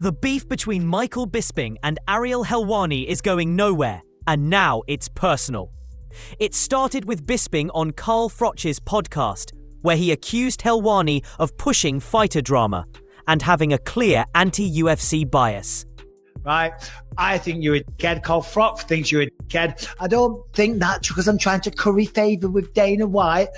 The beef between Michael Bisping and Ariel Helwani is going nowhere, and now it's personal. It started with Bisping on Carl Froch's podcast, where he accused Helwani of pushing fighter drama and having a clear anti-UFC bias. Right? I think you're a dickhead. Carl Froch thinks you're a dickhead. I don't think that's because I'm trying to curry favour with Dana White.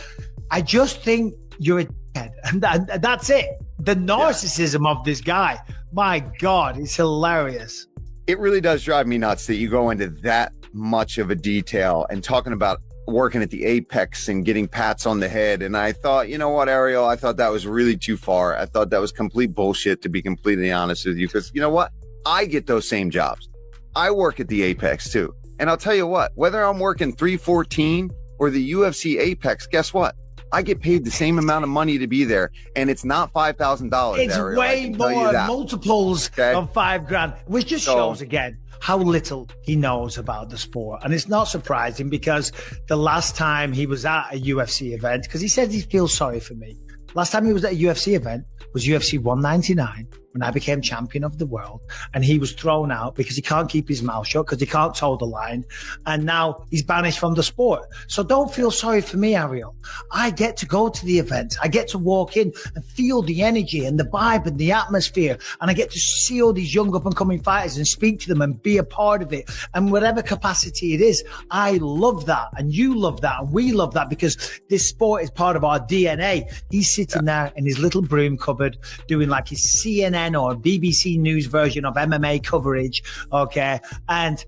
I just think you're a dickhead. And that's it. The narcissism of this guy. My God, it's hilarious. It really does drive me nuts that you go into that much of a detail and talking about working at the apex and getting pats on the head. And I thought, you know what, Ariel, I thought that was really too far. I thought that was complete bullshit, to be completely honest with you, because you know what? I get those same jobs. I work at the apex too. And I'll tell you what, whether I'm working 314 or the UFC apex, guess what? I get paid the same amount of money to be there, and it's not $5,000. It's Ariel, way more, multiples of $5,000, which just shows again how little he knows about the sport. And it's not surprising because the last time he was at a UFC event, because he said he feels sorry for me. Last time he was at a UFC event was UFC 199 when I became champion of the world, and he was thrown out because he can't keep his mouth shut because he can't toe the line, and now he's banished from the sport. So don't feel sorry for me, Ariel. I get to go to the events. I get to walk in and feel the energy and the vibe and the atmosphere, and I get to see all these young up-and-coming fighters and speak to them and be a part of it. And whatever capacity it is, I love that, and you love that, and we love that because this sport is part of our DNA. He's sitting there in his little broom cupboard doing like his CNN or BBC News version of MMA coverage, okay? And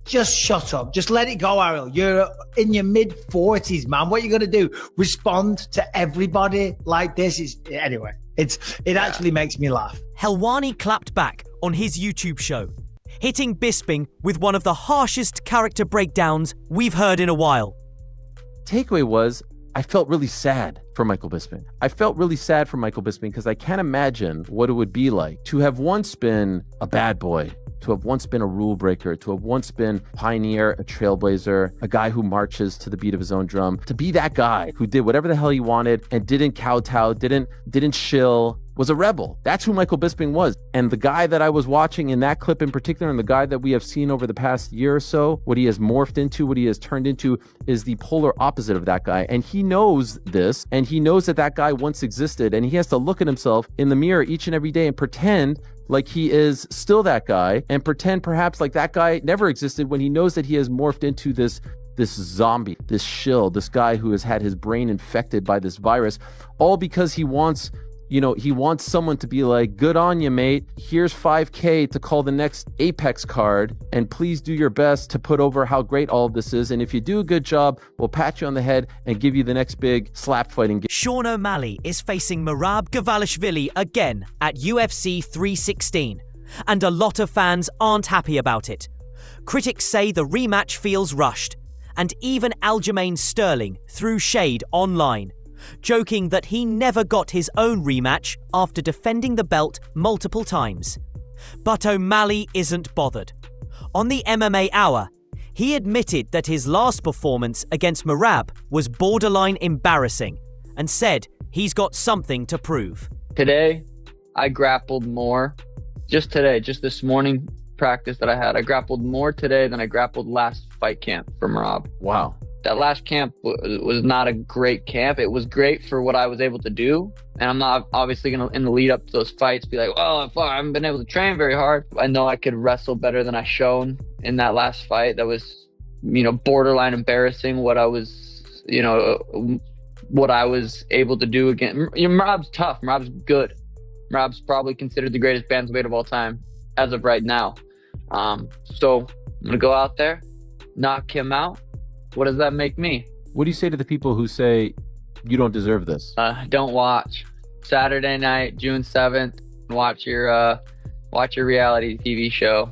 just shut up. Just let it go, Ariel. You're in your mid-40s, man. What are you going to do? Respond to everybody like this? Anyway, it actually makes me laugh. Helwani clapped back on his YouTube show, hitting Bisping with one of the harshest character breakdowns we've heard in a while. Takeaway was, I felt really sad for Michael Bisping. I felt really sad for Michael Bisping because I can't imagine what it would be like to have once been a bad boy, to have once been a rule breaker, to have once been a pioneer, a trailblazer, a guy who marches to the beat of his own drum, to be that guy who did whatever the hell he wanted and didn't kowtow, didn't shill, was a rebel. That's who Michael Bisping was. And the guy that I was watching in that clip in particular, and the guy that we have seen over the past year or so, what he has morphed into, what he has turned into, is the polar opposite of that guy. And he knows this, and he knows that that guy once existed, and he has to look at himself in the mirror each and every day and pretend like he is still that guy, and pretend perhaps like that guy never existed when he knows that he has morphed into this zombie, this shill, this guy who has had his brain infected by this virus, all because he wants someone to be like, good on you, mate. Here's $5,000 to call the next Apex card, and please do your best to put over how great all of this is. And if you do a good job, we'll pat you on the head and give you the next big slap fighting game. Sean O'Malley is facing Merab Gavalishvili again at UFC 316, and a lot of fans aren't happy about it. Critics say the rematch feels rushed, and even Aljamain Sterling threw shade online, joking that he never got his own rematch after defending the belt multiple times. But O'Malley isn't bothered. On the MMA Hour, he admitted that his last performance against Merab was borderline embarrassing and said he's got something to prove. Today, I grappled more. Just today, just this morning practice that I had, I grappled more today than I grappled last fight camp for Merab. Wow. That last camp was not a great camp. It was great for what I was able to do. And I'm not obviously going to, in the lead up to those fights, be like, well, I haven't been able to train very hard. I know I could wrestle better than I shown in that last fight. That was, borderline embarrassing what I was, what I was able to do again. Merab's tough. Merab's good. Merab's probably considered the greatest bantamweight of all time as of right now. So I'm going to go out there, knock him out. What does that make me? What do you say to the people who say you don't deserve this? Don't watch. Saturday night, June 7th, watch your reality TV show.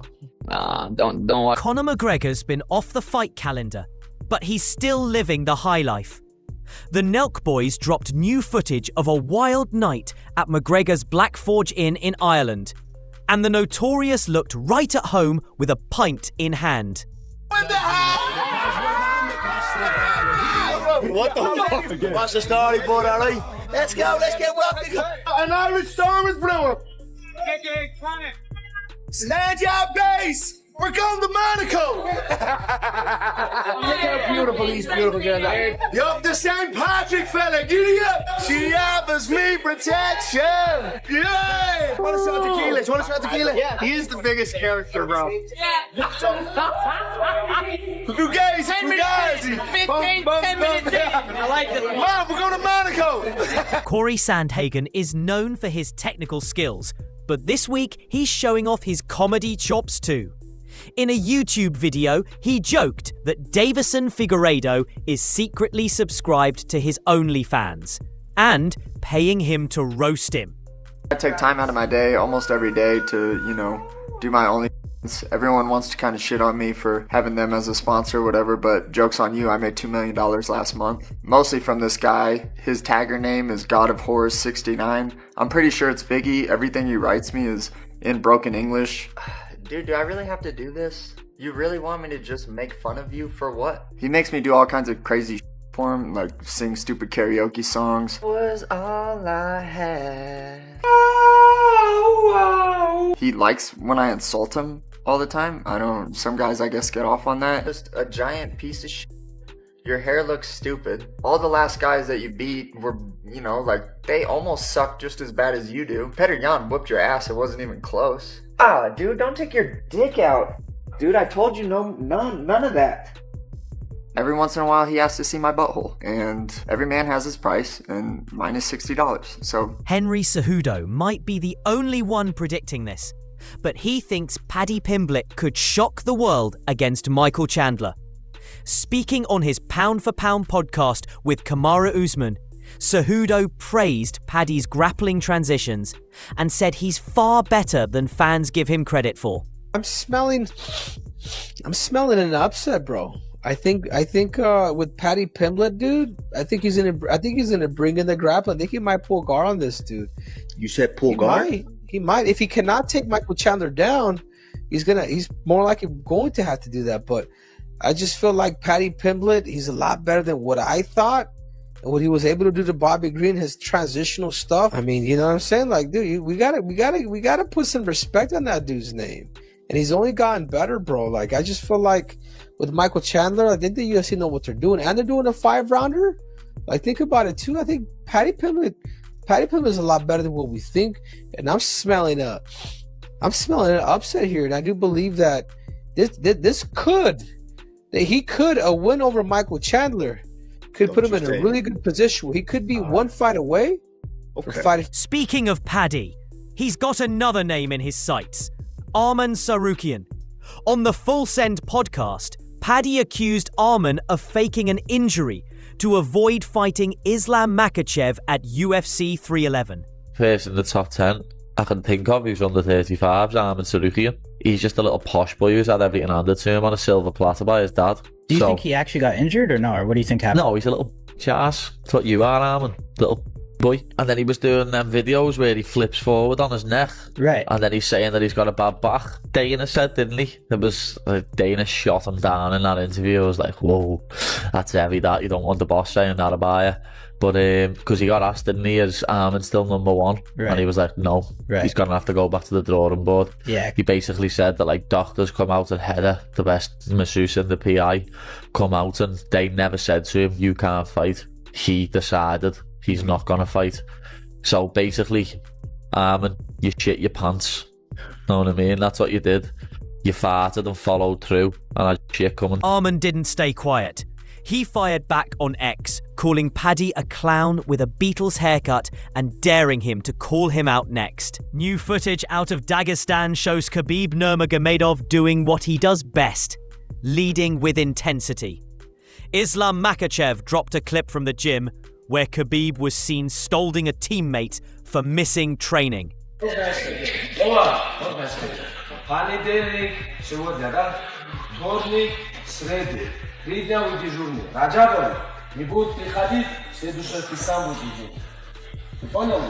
Don't watch. Conor McGregor's been off the fight calendar, but he's still living the high life. The Nelk boys dropped new footage of a wild night at McGregor's Black Forge Inn in Ireland, and the Notorious looked right at home with a pint in hand. What the fuck? What's the story, bud, alright? Let's go, let's get walking. An Irish storm is brewing. Get your tonic. Stand your base! We're going to Monaco! Look how beautiful these beautiful girls are. Yup, the St. Patrick fella, giddy up! She offers me protection! Yeah! Want a shot of tequila? You want a shot of tequila? Yeah. He is the biggest character, bro. Yeah. Fugazi! 10 minutes in! I like it. Mom, we're going to Monaco! Corey Sandhagen is known for his technical skills, but this week he's showing off his comedy chops too. In a YouTube video, he joked that Davison Figueiredo is secretly subscribed to his OnlyFans and paying him to roast him. I take time out of my day, almost every day, to, do my OnlyFans. Everyone wants to kind of shit on me for having them as a sponsor or whatever, but joke's on you, I made $2 million last month. Mostly from this guy. His tagger name is God of Horrors 69. I'm pretty sure it's Figgy. Everything he writes me is in broken English. Dude, do I really have to do this? You really want me to just make fun of you for what? He makes me do all kinds of crazy shit for him, like sing stupid karaoke songs. Was all I had. He likes when I insult him all the time. Some guys I guess get off on that. Just a giant piece of shit. Your hair looks stupid. All the last guys that you beat were, they almost suck just as bad as you do. Petr Yan whooped your ass, it wasn't even close. Dude, don't take your dick out. Dude, I told you none of that. Every once in a while, he has to see my butthole. And every man has his price, and mine is $60. So Henry Cejudo might be the only one predicting this, but he thinks Paddy Pimblett could shock the world against Michael Chandler. Speaking on his Pound for Pound podcast with Kamaru Usman, Cejudo praised Paddy's grappling transitions and said he's far better than fans give him credit for. I'm smelling an upset, bro. I think with Paddy Pimblett, dude, I think he's gonna bring in the grappling. I think he might pull guard on this, dude. You said pull guard? He might. If he cannot take Michael Chandler down, he's more likely going to have to do that. But I just feel like Paddy Pimblett, he's a lot better than what I thought. And what he was able to do to Bobby Green, his transitional stuff. I mean, you know what I'm saying? Like, dude, we gotta put some respect on that dude's name. And he's only gotten better, bro. Like, I just feel like with Michael Chandler, I think the UFC know what they're doing. And they're doing a 5-rounder. Like, think about it too. I think Paddy Pimblett is a lot better than what we think. And I'm smelling an upset here. And I do believe that he could a win over Michael Chandler could put him in a really good position where he could be one fight away. Okay. Speaking of Paddy, he's got another name in his sights, Arman Tsarukyan. On the Full Send podcast, Paddy accused Arman of faking an injury to avoid fighting Islam Makhachev at UFC 311. First in the top 10 I can think of who's under 35's Arman Tsarukyan. He's just a little posh boy who's had everything handed to him on a silver platter by his dad. Do you think he actually got injured or no? Or what do you think happened? No, he's a little ass. That's what you are, Arman. Little boy. And then he was doing them videos where he flips forward on his neck. Right. And then he's saying that he's got a bad back. Dana said, didn't he? There was Dana shot him down in that interview. I was like, whoa, that's heavy that. You don't want the boss saying that about you. But because he got asked, didn't he, is Arman still number one? Right. And he was like, no, he's going to have to go back to the drawing board. Yeah. He basically said that like doctors come out and Heather, the best masseuse and the PI, come out and they never said to him, you can't fight. He decided he's not going to fight. So basically, Arman, you shit your pants. Know what I mean? That's what you did. You farted and followed through and had shit coming. Arman didn't stay quiet. He fired back on X, calling Paddy a clown with a Beatles haircut and daring him to call him out next. New footage out of Dagestan shows Khabib Nurmagomedov doing what he does best, leading with intensity. Islam Makhachev dropped a clip from the gym where Khabib was seen scolding a teammate for missing training. Видео дежурный. Раджабов, не будет приходить, в следующий ты сам будешь идти. Понял?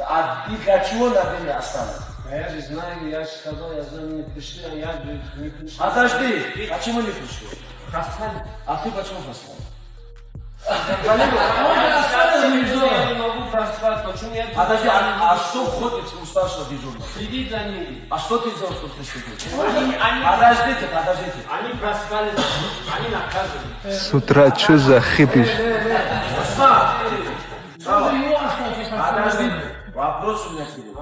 А ты для чего на время осталось? Я же знаю, я сказал, я знаю, не пришли, а я не пришел. Подожди, почему не пришли? А ты почему послал? Я не могу проспать, почему я... Подожди, а что входит у старшего дежурного? Следить за ними. А что ты сделал, чтобы ты следил? Они Подождите. Они проспали, они наказаны. С утра что за хипиш? Подожди, вопрос у меня к тебе.